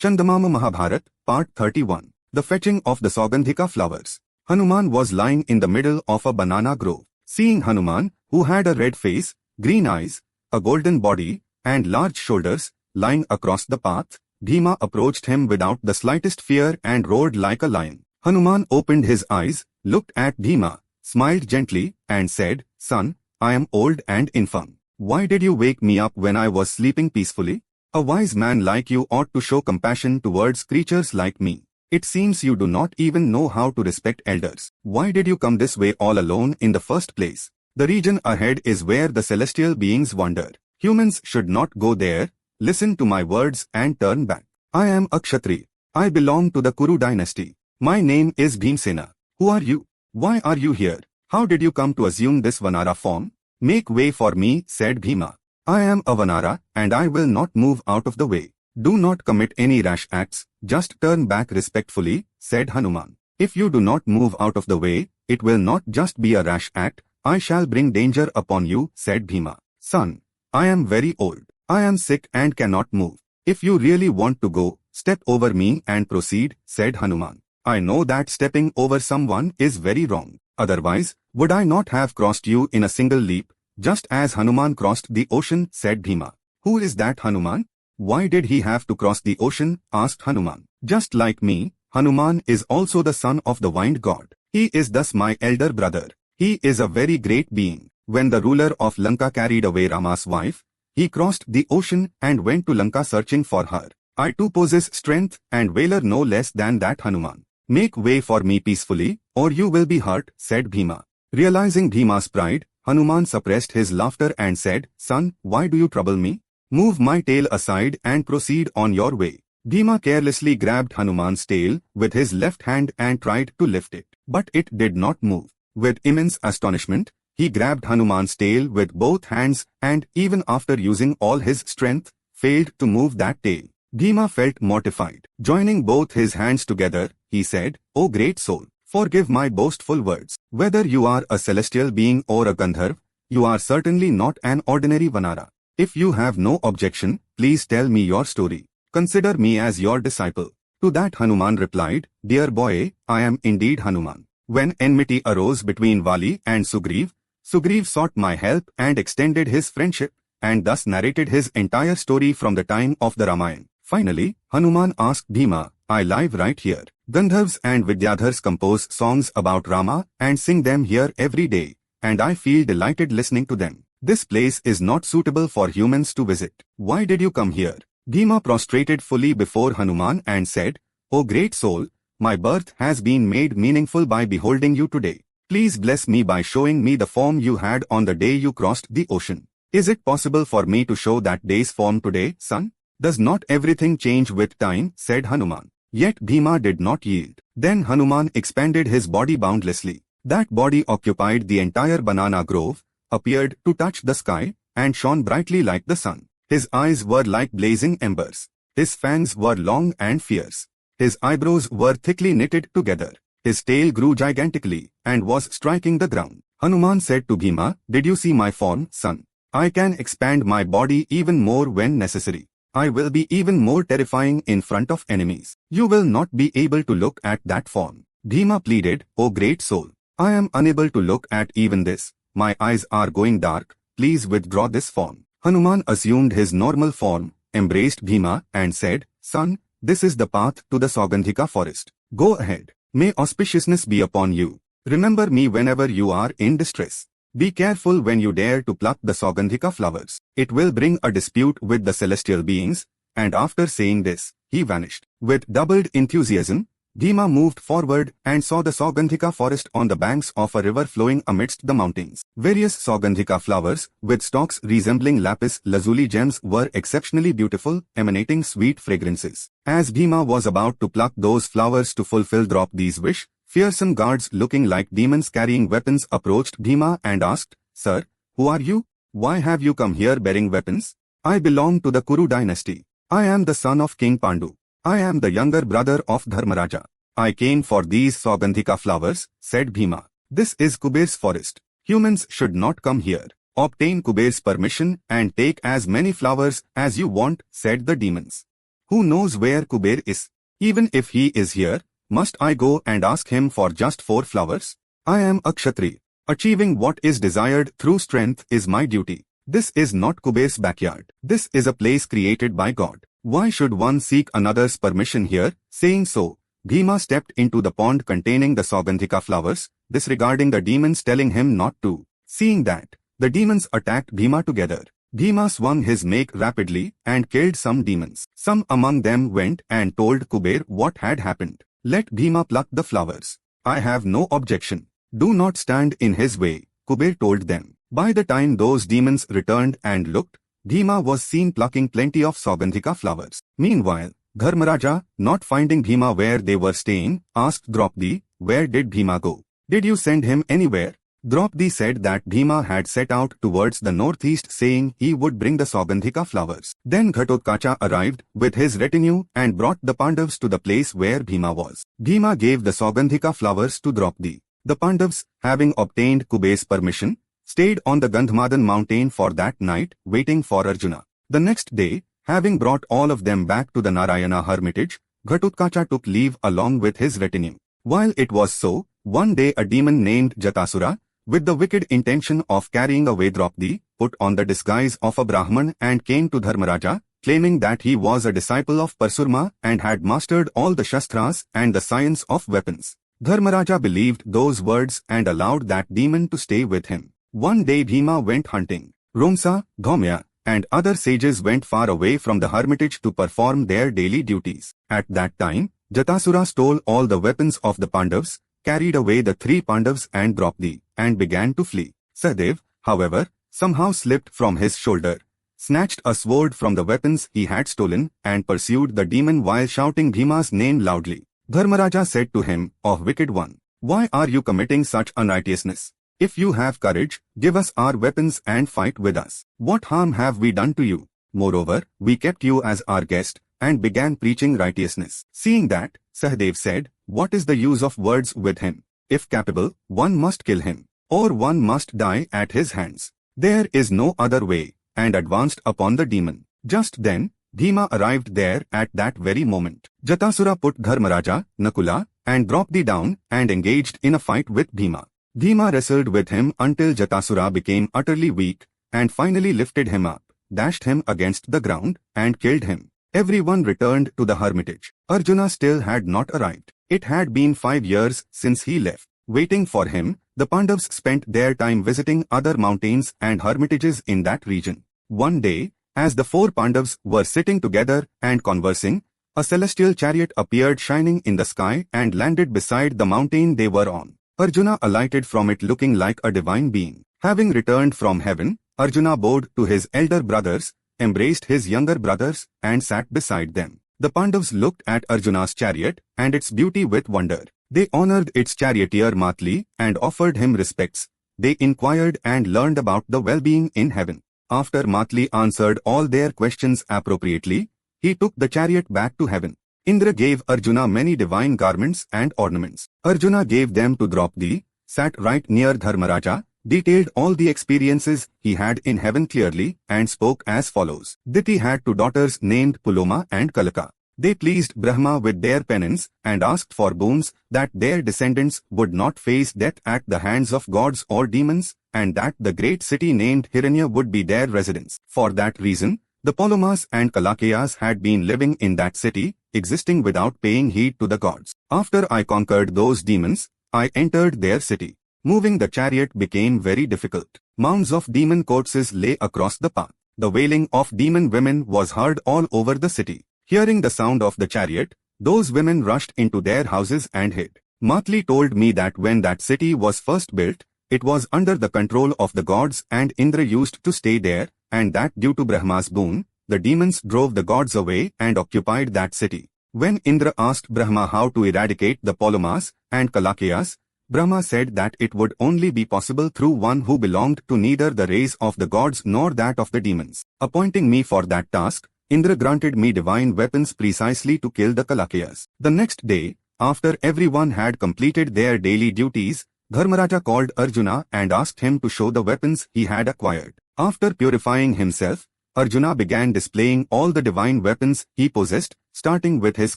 Chandamama Mahabharata, Part 31. The Fetching of the Saugandhika Flowers. Hanuman was lying in the middle of a banana grove. Seeing Hanuman, who had a red face, green eyes, a golden body, and large shoulders, lying across the path, Bhima approached him without the slightest fear and roared like a lion. Hanuman opened his eyes, looked at Bhima, smiled gently, and said, "Son, I am old and infirm. Why did you wake me up when I was sleeping peacefully? A wise man like you ought to show compassion towards creatures like me. It seems you do not even know how to respect elders. Why did you come this way all alone in the first place? The region ahead is where the celestial beings wander. Humans should not go there. Listen to my words and turn back. I am a Kshatriya. I belong to the Kuru dynasty. My name is Bhimsena. Who are you? Why are you here? How did you come to assume this Vanara form? Make way for me," said Bhima. "I am a Vanara, and I will not move out of the way. Do not commit any rash acts, just turn back respectfully," said Hanuman. "If you do not move out of the way, it will not just be a rash act, I shall bring danger upon you," said Bhima. "Son, I am very old. I am sick and cannot move. If you really want to go, step over me and proceed," said Hanuman. "I know that stepping over someone is very wrong. Otherwise, would I not have crossed you in a single leap, just as Hanuman crossed the ocean," said Bhima. "Who is that Hanuman? Why did he have to cross the ocean?" asked Hanuman. "Just like me, Hanuman is also the son of the wind god. He is thus my elder brother. He is a very great being. When the ruler of Lanka carried away Rama's wife, he crossed the ocean and went to Lanka searching for her. I too possess strength and valor no less than that Hanuman. Make way for me peacefully, or you will be hurt," said Bhima. Realizing Bhima's pride, Hanuman suppressed his laughter and said, "Son, why do you trouble me? Move my tail aside and proceed on your way." Bhima carelessly grabbed Hanuman's tail with his left hand and tried to lift it, but it did not move. With immense astonishment, he grabbed Hanuman's tail with both hands and, even after using all his strength, failed to move that tail. Bhima felt mortified. Joining both his hands together, he said, "O great soul, forgive my boastful words. Whether you are a celestial being or a Gandharv, you are certainly not an ordinary Vanara. If you have no objection, please tell me your story. Consider me as your disciple." To that Hanuman replied, "Dear boy, I am indeed Hanuman. When enmity arose between Vali and Sugriv, Sugriv sought my help and extended his friendship, and thus narrated his entire story from the time of the Ramayana." Finally, Hanuman asked Bhima, "I live right here. Gandharvs and Vidyadhars compose songs about Rama and sing them here every day, and I feel delighted listening to them. This place is not suitable for humans to visit. Why did you come here?" Bhima prostrated fully before Hanuman and said, "O great soul, my birth has been made meaningful by beholding you today. Please bless me by showing me the form you had on the day you crossed the ocean. Is it possible for me to show that day's form today, son? Does not everything change with time?" said Hanuman. Yet Bhima did not yield. Then Hanuman expanded his body boundlessly. That body occupied the entire banana grove, appeared to touch the sky, and shone brightly like the sun. His eyes were like blazing embers. His fangs were long and fierce. His eyebrows were thickly knitted together. His tail grew gigantically, and was striking the ground. Hanuman said to Bhima, "Did you see my form, son? I can expand my body even more when necessary. I will be even more terrifying in front of enemies. You will not be able to look at that form." Bhima pleaded, "O great soul, I am unable to look at even this. My eyes are going dark. Please withdraw this form." Hanuman assumed his normal form, embraced Bhima, and said, "Son, this is the path to the Saugandhika forest. Go ahead. May auspiciousness be upon you. Remember me whenever you are in distress. Be careful when you dare to pluck the Saugandhika flowers. It will bring a dispute with the celestial beings," and after saying this, he vanished. With doubled enthusiasm, Bhima moved forward and saw the Saugandhika forest on the banks of a river flowing amidst the mountains. Various Saugandhika flowers, with stalks resembling lapis lazuli gems, were exceptionally beautiful, emanating sweet fragrances. As Bhima was about to pluck those flowers to fulfill Draupadi's wish, fearsome guards looking like demons carrying weapons approached Bhima and asked, "Sir, who are you? Why have you come here bearing weapons?" "I belong to the Kuru dynasty. I am the son of King Pandu. I am the younger brother of Dharmaraja. I came for these Saugandhika flowers," said Bhima. "This is Kuber's forest. Humans should not come here. Obtain Kuber's permission and take as many flowers as you want," said the demons. Who knows where Kuber is? Even if he is here, must I go and ask him for just 4 flowers? I am a Kshatri. Achieving what is desired through strength is my duty. This is not Kuber's backyard. This is a place created by God. Why should one seek another's permission here? Saying so, Bhima stepped into the pond containing the Saugandhika flowers, disregarding the demons telling him not to. Seeing that, the demons attacked Bhima together. Bhima swung his make rapidly and killed some demons. Some among them went and told Kuber what had happened. Let Bhima pluck the flowers. I have no objection. Do not stand in his way, Kuber told them. By the time those demons returned and looked, Bhima was seen plucking plenty of Saugandhika flowers. Meanwhile, Dharmaraja, not finding Bhima where they were staying, asked Draupadi, where did Bhima go? Did you send him anywhere? Draupadi said that Bhima had set out towards the northeast saying he would bring the Saugandhika flowers. Then Ghatotkacha arrived with his retinue and brought the Pandavas to the place where Bhima was. Bhima gave the Saugandhika flowers to Draupadi. The Pandavas, having obtained Kuber's permission, stayed on the Gandhamadan mountain for that night, waiting for Arjuna. The next day, having brought all of them back to the Narayana hermitage, Ghatotkacha took leave along with his retinue. While it was so, one day a demon named Jatasura, with the wicked intention of carrying away Draupadi, put on the disguise of a Brahman and came to Dharmaraja, claiming that he was a disciple of Parsurma and had mastered all the Shastras and the science of weapons. Dharmaraja believed those words and allowed that demon to stay with him. One day Bhima went hunting. Romsa, Dhaumya, and other sages went far away from the hermitage to perform their daily duties. At that time, Jatasura stole all the weapons of the Pandavas, carried away the 3 Pandavas and Draupadi, and began to flee. Sahadev, however, somehow slipped from his shoulder, snatched a sword from the weapons he had stolen, and pursued the demon while shouting Bhima's name loudly. Dharmaraja said to him, O wicked one, why are you committing such unrighteousness? If you have courage, give us our weapons and fight with us. What harm have we done to you? Moreover, we kept you as our guest, and began preaching righteousness. Seeing that, Sahadev said, what is the use of words with him? If capable, one must kill him, or one must die at his hands. There is no other way, and advanced upon the demon. Just then, Bhima arrived there at that very moment. Jatasura put Dharmaraja, Nakula, and Draupadi down and engaged in a fight with Bhima. Bhima wrestled with him until Jatasura became utterly weak, and finally lifted him up, dashed him against the ground, and killed him. Everyone returned to the hermitage. Arjuna still had not arrived. It had been 5 years since he left. Waiting for him, the Pandavas spent their time visiting other mountains and hermitages in that region. One day, as the 4 Pandavas were sitting together and conversing, a celestial chariot appeared shining in the sky and landed beside the mountain they were on. Arjuna alighted from it looking like a divine being. Having returned from heaven, Arjuna bowed to his elder brothers, embraced his younger brothers, and sat beside them. The Pandavas looked at Arjuna's chariot and its beauty with wonder. They honored its charioteer Matli and offered him respects. They inquired and learned about the well-being in heaven. After Matli answered all their questions appropriately, he took the chariot back to heaven. Indra gave Arjuna many divine garments and ornaments. Arjuna gave them to Draupadi, sat right near Dharmaraja, detailed all the experiences he had in heaven clearly, and spoke as follows. Diti had 2 daughters named Puloma and Kalaka. They pleased Brahma with their penance and asked for boons that their descendants would not face death at the hands of gods or demons, and that the great city named Hiranya would be their residence. For that reason, the Polomas and Kalakeyas had been living in that city, existing without paying heed to the gods. After I conquered those demons, I entered their city. Moving the chariot became very difficult. Mounds of demon corpses lay across the path. The wailing of demon women was heard all over the city. Hearing the sound of the chariot, those women rushed into their houses and hid. Matli told me that when that city was first built, it was under the control of the gods and Indra used to stay there, and that due to Brahma's boon, the demons drove the gods away and occupied that city. When Indra asked Brahma how to eradicate the Polomas and Kalakeyas, Brahma said that it would only be possible through one who belonged to neither the race of the gods nor that of the demons. Appointing me for that task, Indra granted me divine weapons precisely to kill the Kalakeyas. The next day, after everyone had completed their daily duties, Dharmaraja called Arjuna and asked him to show the weapons he had acquired. After purifying himself, Arjuna began displaying all the divine weapons he possessed, starting with his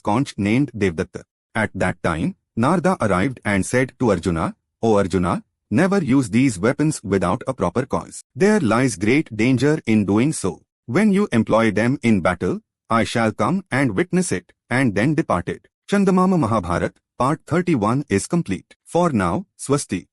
conch named Devdatta. At that time, Narada arrived and said to Arjuna, "O Arjuna, never use these weapons without a proper cause. There lies great danger in doing so. When you employ them in battle, I shall come and witness it, and then departed." Chandamama Mahabharata, Part 31 is complete. For now, Swasti.